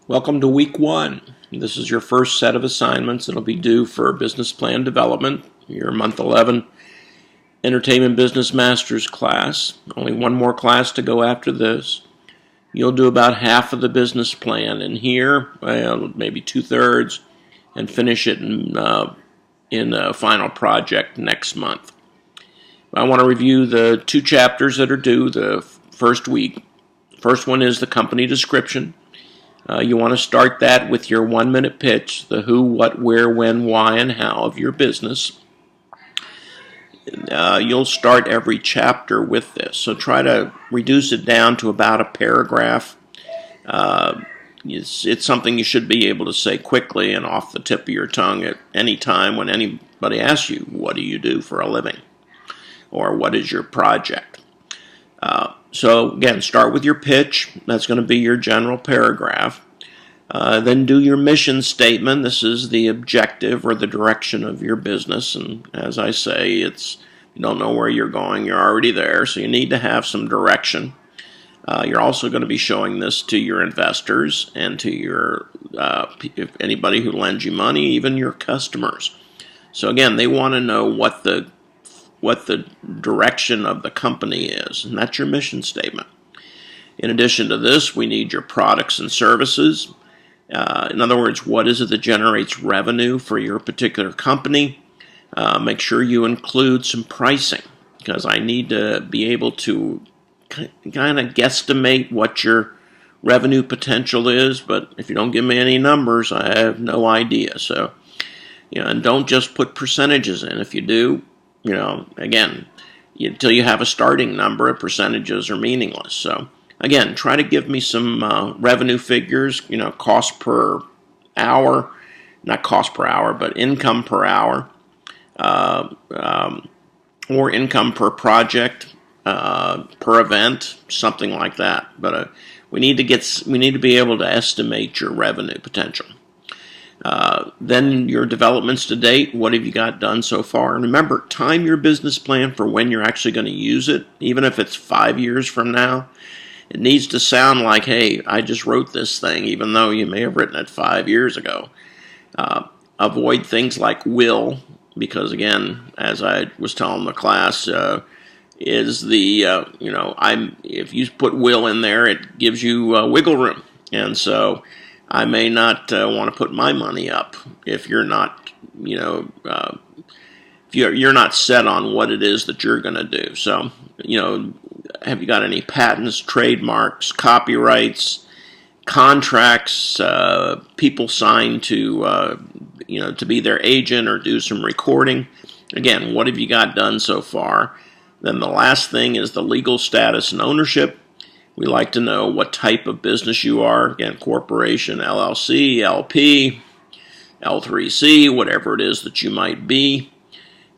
Welcome to week one. This is your first set of assignments. It'll be due for business plan development, your month 11 Entertainment Business Masters class. Only one more class to go after this. You'll do about half of the business plan in here, maybe 2/3, and finish it in a final project next month. I want to review the two chapters that are due the first week. First one is the company description. You want to start that with your 1-minute pitch, the who, what, where, when, why, and how of your business. You'll start every chapter with this, so try to reduce it down to about a paragraph. It's something you should be able to say quickly and off the tip of your tongue at any time when anybody asks you, what do you do for a living? Or what is your project? So again, start with your pitch. That's going to be your general paragraph. Then do your mission statement. This is the objective or the direction of your business. And as I say, you don't know where you're going. You're already there, so you need to have some direction. You're also going to be showing this to your investors and to your anybody who lends you money, even your customers. So again, they want to know what the direction of the company is, and that's your mission statement. In addition to this, we need your products and services. In other words, what is it that generates revenue for your particular company? Make sure you include some pricing, because I need to be able to kind of guesstimate what your revenue potential is, but if you don't give me any numbers, I have no idea. So, and don't just put percentages in. If you do, again, until you have a starting number, percentages are meaningless. So, again, try to give me some revenue figures, cost per hour, not cost per hour, but income per hour, or income per project, per event, something like that. But we need to be able to estimate your revenue potential. Then your developments to date, what have you got done so far? And remember, time your business plan for when you're actually going to use it, even if it's 5 years from now. It needs to sound like, hey, I just wrote this thing, even though you may have written it 5 years ago. Avoid things like will, because again, as I was telling the class, if you put will in there, it gives you wiggle room. And so I may not want to put my money up if you're not, if you're not set on what it is that you're going to do. So, have you got any patents, trademarks, copyrights, contracts, people signed to be their agent or do some recording? Again, what have you got done so far? Then the last thing is the legal status and ownership. We like to know what type of business you are. Again, corporation, LLC, LP, L3C, whatever it is that you might be,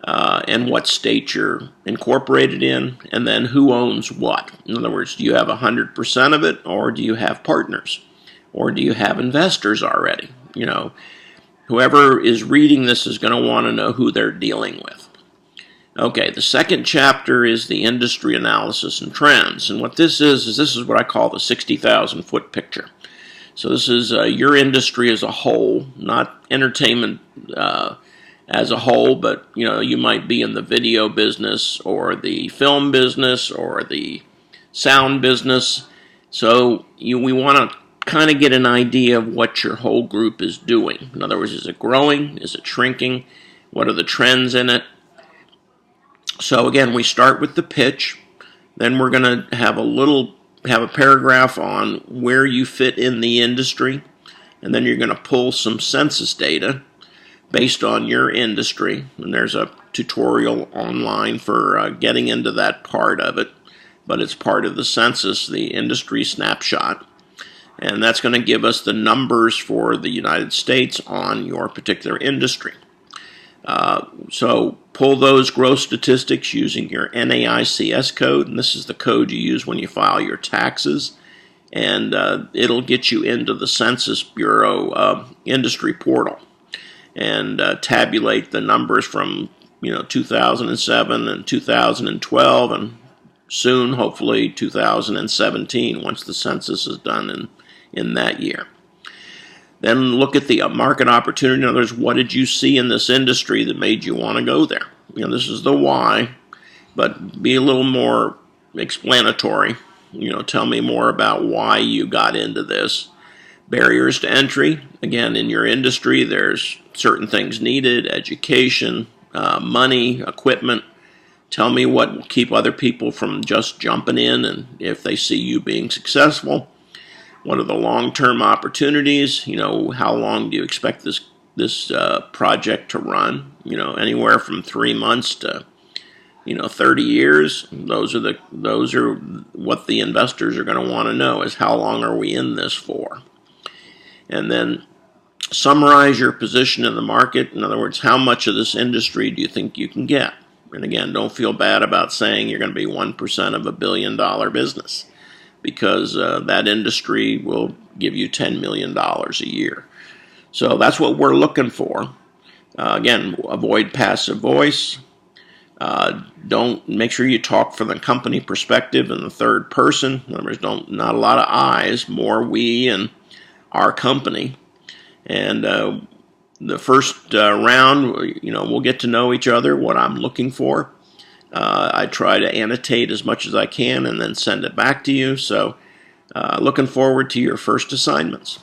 and what state you're incorporated in, and then who owns what. In other words, do you have 100% of it, or do you have partners, or do you have investors already? Whoever is reading this is going to want to know who they're dealing with. Okay, the second chapter is the industry analysis and trends. And what this is what I call the 60,000-foot picture. So this is your industry as a whole, not entertainment as a whole, but you might be in the video business or the film business or the sound business. So we want to kind of get an idea of what your whole group is doing. In other words, is it growing? Is it shrinking? What are the trends in it? So again, we start with the pitch, then we're going to have a paragraph on where you fit in the industry, and then you're going to pull some census data based on your industry, and there's a tutorial online for getting into that part of it, but it's part of the census, the industry snapshot, and that's going to give us the numbers for the United States on your particular industry. So pull those gross statistics using your NAICS code, and this is the code you use when you file your taxes, and it'll get you into the Census Bureau industry portal and tabulate the numbers from 2007 and 2012, and soon, hopefully, 2017 once the census is done in that year. Then look at the market opportunity. In other words, what did you see in this industry that made you want to go there? This is the why, but be a little more explanatory. Tell me more about why you got into this. Barriers to entry. Again, in your industry, there's certain things needed: education, money, equipment. Tell me what will keep other people from just jumping in, and if they see you being successful. What are the long-term opportunities? How long do you expect this project to run? Anywhere from 3 months to 30 years. Those are what the investors are going to want to know, is how long are we in this for? And then summarize your position in the market. In other words, how much of this industry do you think you can get? And again, don't feel bad about saying you're going to be 1% of $1 billion business, because that industry will give you $10 million a year. So that's what we're looking for. Again, avoid passive voice. Don't make sure you talk from the company perspective in the third person. In other words, not a lot of I's, more we and our company. And the first round, we'll get to know each other, what I'm looking for. I try to annotate as much as I can and then send it back to you. So looking forward to your first assignments.